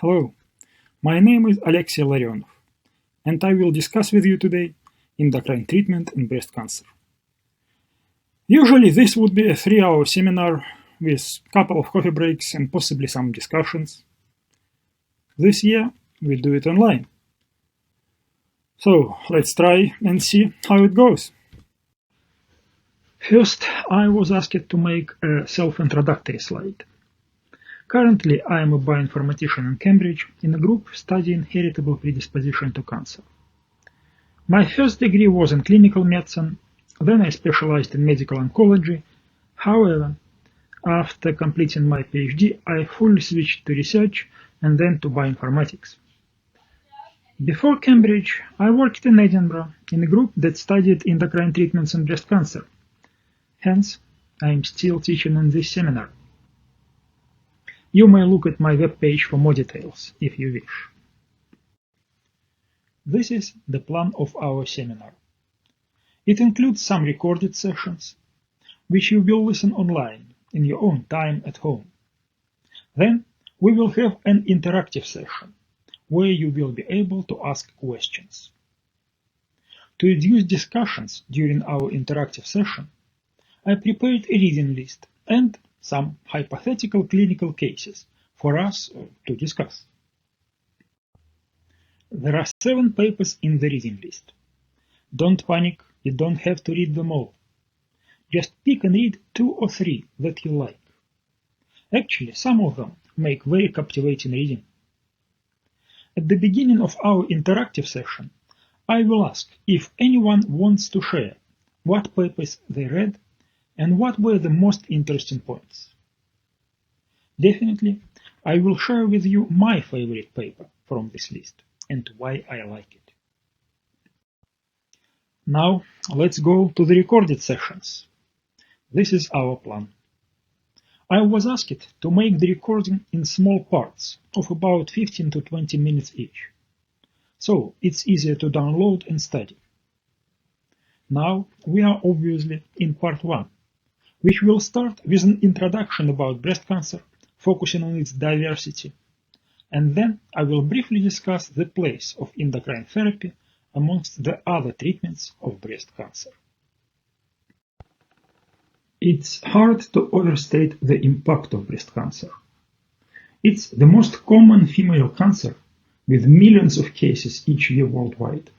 Hello, my name is Alexey Larionov, and I will discuss with you today endocrine treatment in breast cancer. Usually this would be a 3-hour seminar with a couple of coffee breaks and possibly some discussions. This year we do it online. So let's try and see how it goes. First, I was asked to make a self-introductory slide. Currently, I am a bioinformatician in Cambridge in a group studying heritable predisposition to cancer. My first degree was in clinical medicine, then I specialized in medical oncology. However, after completing my PhD, I fully switched to research and then to bioinformatics. Before Cambridge, I worked in Edinburgh in a group that studied endocrine treatments in breast cancer. Hence, I am still teaching in this seminar. You may look at my webpage for more details, if you wish. This is the plan of our seminar. It includes some recorded sessions, which you will listen online in your own time at home. Then we will have an interactive session, where you will be able to ask questions. To reduce discussions during our interactive session, I prepared a reading list and some hypothetical clinical cases for us to discuss. There are 7 papers in the reading list. Don't panic, you don't have to read them all. Just pick and read 2 or 3 that you like. Actually, some of them make very captivating reading. At the beginning of our interactive session, I will ask if anyone wants to share what papers they read and what were the most interesting points. Definitely, I will share with you my favorite paper from this list and why I like it. Now, let's go to the recorded sessions. This is our plan. I was asked to make the recording in small parts of about 15 to 20 minutes each, so it's easier to download and study. Now, we are obviously in part 1. Which will start with an introduction about breast cancer, focusing on its diversity, and then I will briefly discuss the place of endocrine therapy amongst the other treatments of breast cancer. It's hard to overstate the impact of breast cancer. It's the most common female cancer, with millions of cases each year worldwide,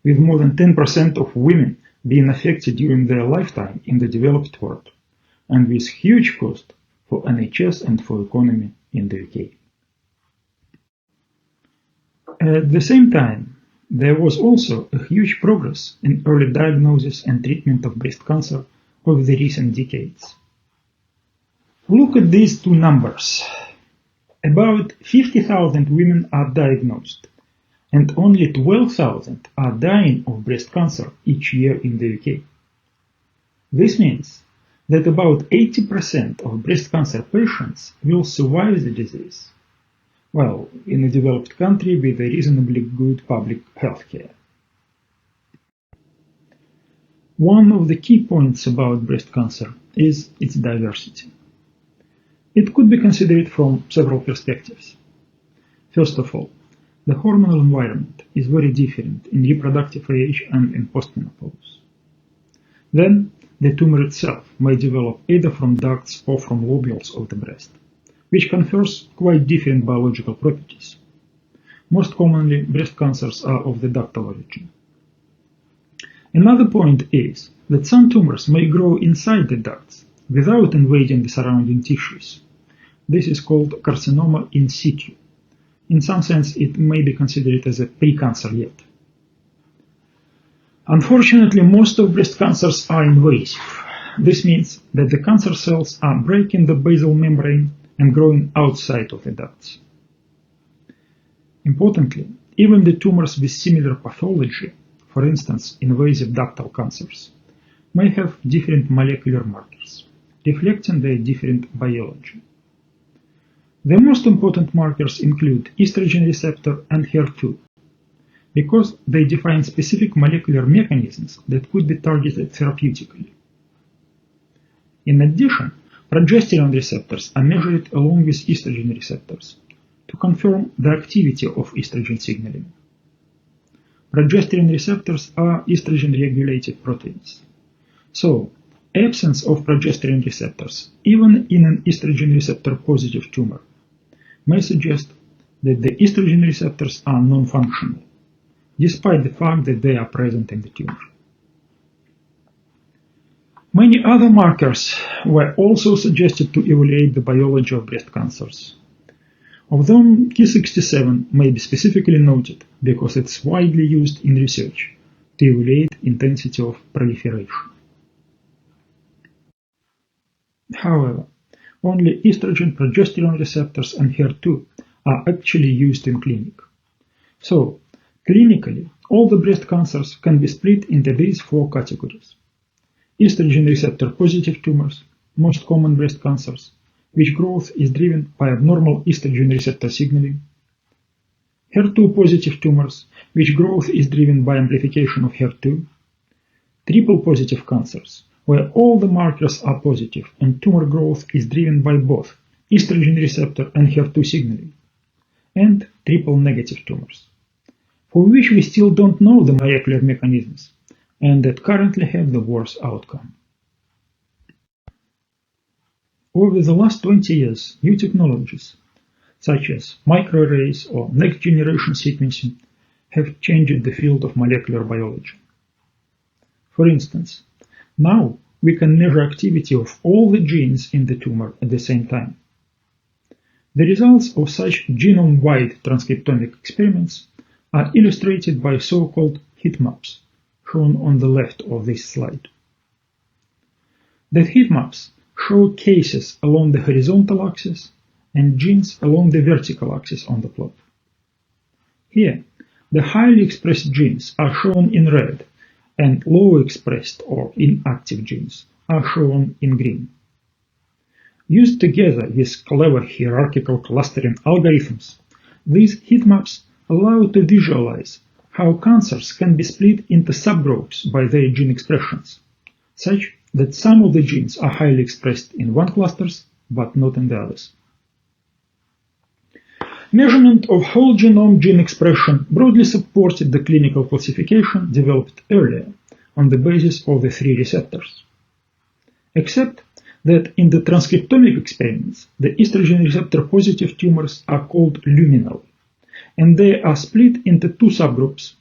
with more than 10% of women being affected during their lifetime in the developed world, and with huge cost for NHS and for economy in the UK. At the same time, there was also a huge progress in early diagnosis and treatment of breast cancer over the recent decades. Look at these 2 numbers. About 50,000 women are diagnosed, and only 12,000 are dying of breast cancer each year in the UK. This means that about 80% of breast cancer patients will survive the disease, well, in a developed country with a reasonably good public health care. One of the key points about breast cancer is its diversity. It could be considered from several perspectives. First of all, the hormonal environment is very different in reproductive age and in postmenopause. Then, the tumor itself may develop either from ducts or from lobules of the breast, which confers quite different biological properties. Most commonly, breast cancers are of the ductal origin. Another point is that some tumors may grow inside the ducts without invading the surrounding tissues. This is called carcinoma in situ. In some sense, it may be considered as a pre-cancer yet. Unfortunately, most of breast cancers are invasive. This means that the cancer cells are breaking the basal membrane and growing outside of the ducts. Importantly, even the tumors with similar pathology, for instance, invasive ductal cancers, may have different molecular markers, reflecting their different biology. The most important markers include estrogen receptor and HER2, because they define specific molecular mechanisms that could be targeted therapeutically. In addition, progesterone receptors are measured along with estrogen receptors to confirm the activity of estrogen signaling. Progesterone receptors are estrogen-regulated proteins. So, absence of progesterone receptors, even in an estrogen receptor-positive tumor, may suggest that the estrogen receptors are non-functional, despite the fact that they are present in the tumor. Many other markers were also suggested to evaluate the biology of breast cancers. Of them, Ki67 may be specifically noted because it's widely used in research to evaluate intensity of proliferation. However, only estrogen, progesterone receptors, and HER2 are actually used in clinic. So, clinically, all the breast cancers can be split into these four categories. Estrogen receptor-positive tumors, most common breast cancers, which growth is driven by abnormal estrogen receptor signaling. HER2-positive tumors, which growth is driven by amplification of HER2. Triple-positive cancers, where all the markers are positive and tumor growth is driven by both estrogen receptor and HER2 signaling. And triple-negative tumors, for which we still don't know the molecular mechanisms, and that currently have the worst outcome. Over the last 20 years, new technologies, such as microarrays or next-generation sequencing, have changed the field of molecular biology. For instance, now we can measure activity of all the genes in the tumor at the same time. The results of such genome-wide transcriptomic experiments are illustrated by so-called heat maps, shown on the left of this slide. The heat maps show cases along the horizontal axis and genes along the vertical axis on the plot. Here, the highly expressed genes are shown in red, and low expressed or inactive genes are shown in green. Used together with clever hierarchical clustering algorithms, these heat maps allow to visualize how cancers can be split into subgroups by their gene expressions, such that some of the genes are highly expressed in one cluster, but not in the others. Measurement of whole genome gene expression broadly supported the clinical classification developed earlier on the basis of the three receptors. Except that in the transcriptomic experiments, the estrogen receptor-positive tumors are called luminal, and they are split into two subgroups: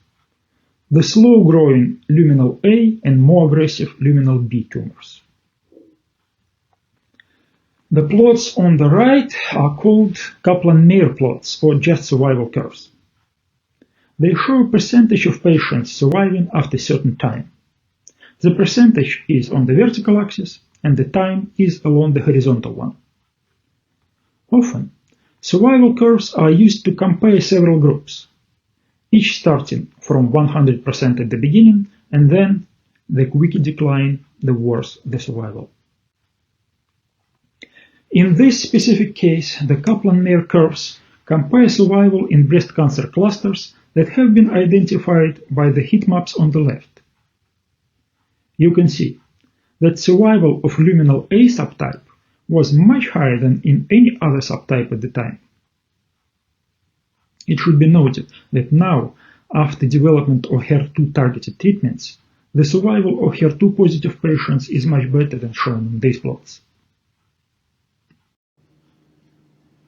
the slow-growing luminal A and more aggressive luminal B tumors. The plots on the right are called Kaplan-Meier plots, or just survival curves. They show a percentage of patients surviving after a certain time. The percentage is on the vertical axis, and the time is along the horizontal one. Often, survival curves are used to compare several groups, each starting from 100% at the beginning, and then the quicker decline, the worse the survival. In this specific case, the Kaplan-Meier curves compare survival in breast cancer clusters that have been identified by the heat maps on the left. You can see that survival of luminal A subtype was much higher than in any other subtype at the time. It should be noted that now, after development of HER2-targeted treatments, the survival of HER2-positive patients is much better than shown in these plots.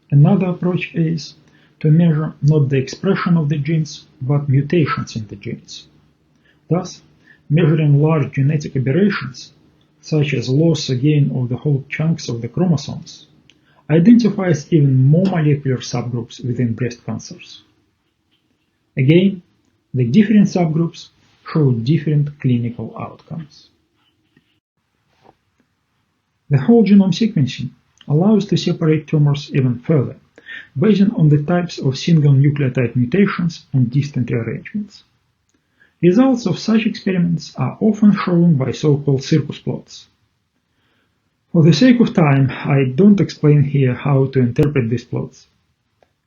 Another approach is to measure not the expression of the genes, but mutations in the genes. Thus, measuring large genetic aberrations, such as loss or gain of the whole chunks of the chromosomes, identifies even more molecular subgroups within breast cancers. Again, the different subgroups show different clinical outcomes. The whole genome sequencing allows to separate tumors even further, based on the types of single nucleotide mutations and distant rearrangements. Results of such experiments are often shown by so-called circus plots. For the sake of time, I don't explain here how to interpret these plots.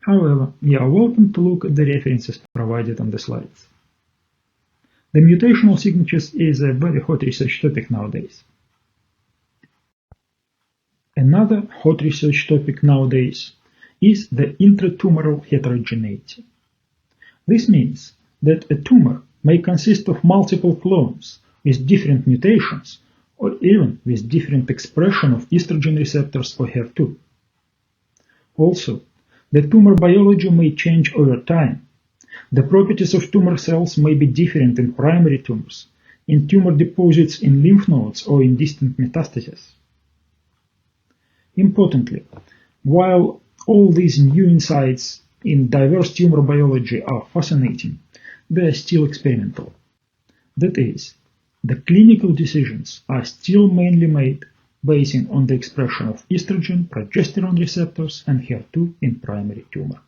However, you are welcome to look at the references provided on the slides. The mutational signatures is a very hot research topic nowadays. Another hot research topic nowadays is the intratumoral heterogeneity. This means that a tumor may consist of multiple clones with different mutations or even with different expression of estrogen receptors or HER2. Also, the tumor biology may change over time. The properties of tumor cells may be different in primary tumors, in tumor deposits in lymph nodes, or in distant metastases. Importantly, while all these new insights in diverse tumor biology are fascinating, they are still experimental. That is, the clinical decisions are still mainly made based on the expression of estrogen, progesterone receptors, and HER2 in primary tumor.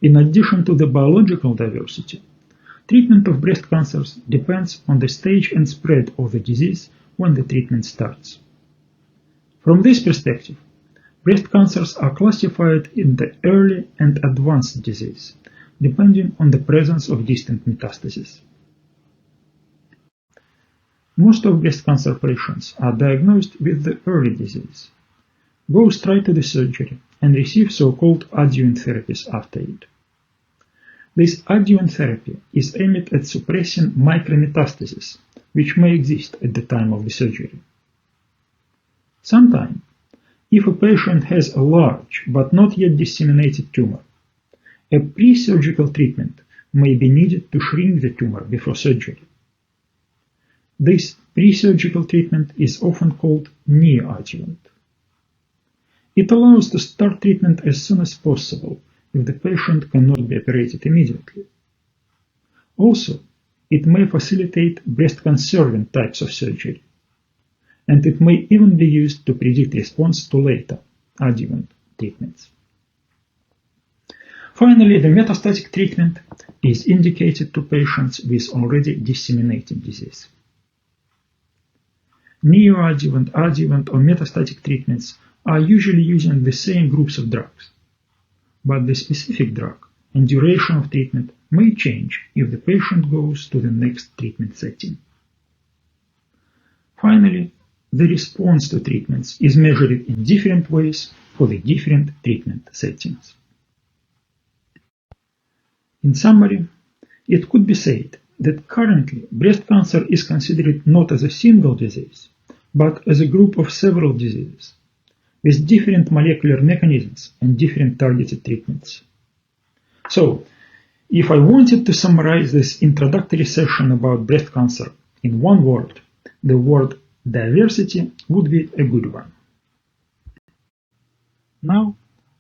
In addition to the biological diversity, treatment of breast cancers depends on the stage and spread of the disease when the treatment starts. From this perspective, breast cancers are classified in the early and advanced disease, depending on the presence of distant metastases. Most of breast cancer patients are diagnosed with the early disease, go straight to the surgery, and receive so-called adjuvant therapies after it. This adjuvant therapy is aimed at suppressing micrometastases, which may exist at the time of the surgery. Sometimes, if a patient has a large but not yet disseminated tumor, a pre-surgical treatment may be needed to shrink the tumor before surgery. This pre-surgical treatment is often called neoadjuvant. It allows to start treatment as soon as possible if the patient cannot be operated immediately. Also, it may facilitate breast-conserving types of surgery, and it may even be used to predict response to later adjuvant treatments. Finally, the metastatic treatment is indicated to patients with already disseminated disease. Neoadjuvant, adjuvant, or metastatic treatments are usually using the same groups of drugs, but the specific drug and duration of treatment may change if the patient goes to the next treatment setting. Finally, the response to treatments is measured in different ways for the different treatment settings. In summary, it could be said that currently breast cancer is considered not as a single disease, but as a group of several diseases, with different molecular mechanisms and different targeted treatments. So, if I wanted to summarize this introductory session about breast cancer in one word, the word diversity would be a good one. Now,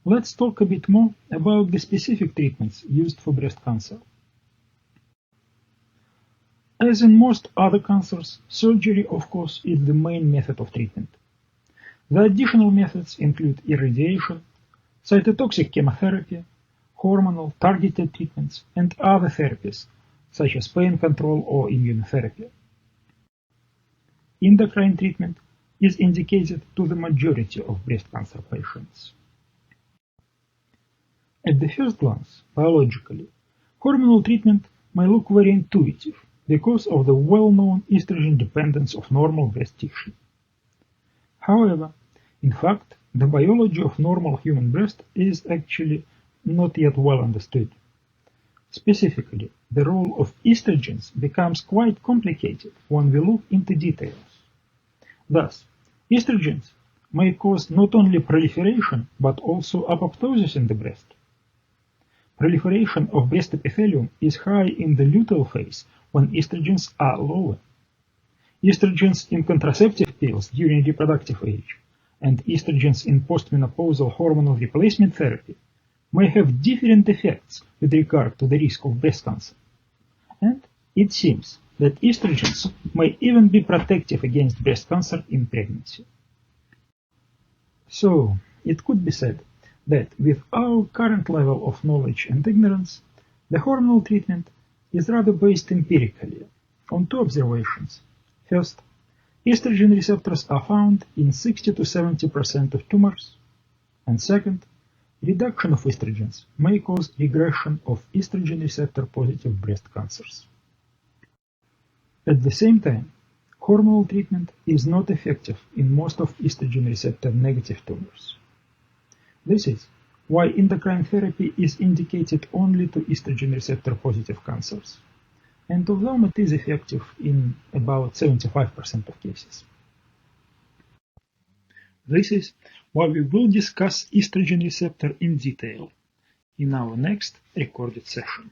let's talk a bit more about the specific treatments used for breast cancer. As in most other cancers, surgery, of course, is the main method of treatment. The additional methods include irradiation, cytotoxic chemotherapy, hormonal targeted treatments, and other therapies, such as pain control or immunotherapy. Endocrine treatment is indicated to the majority of breast cancer patients. At the first glance, biologically, hormonal treatment may look very intuitive because of the well-known estrogen dependence of normal breast tissue. However, in fact, the biology of normal human breast is actually not yet well understood. Specifically, the role of estrogens becomes quite complicated when we look into details. Thus, estrogens may cause not only proliferation but also apoptosis in the breast. Proliferation of breast epithelium is high in the luteal phase when estrogens are lower. Estrogens in contraceptive pills during reproductive age and estrogens in postmenopausal hormonal replacement therapy may have different effects with regard to the risk of breast cancer. And it seems that estrogens may even be protective against breast cancer in pregnancy. So, it could be said that with our current level of knowledge and ignorance, the hormonal treatment is rather based empirically on two observations. First, estrogen receptors are found in 60 to 70% of tumors, and second, reduction of estrogens may cause regression of estrogen receptor positive breast cancers. At the same time, hormonal treatment is not effective in most of estrogen receptor negative tumors, This is why endocrine therapy is indicated only to estrogen receptor positive cancers, and of them it is effective in about 75% of cases. This is why we will discuss estrogen receptor in detail in our next recorded session.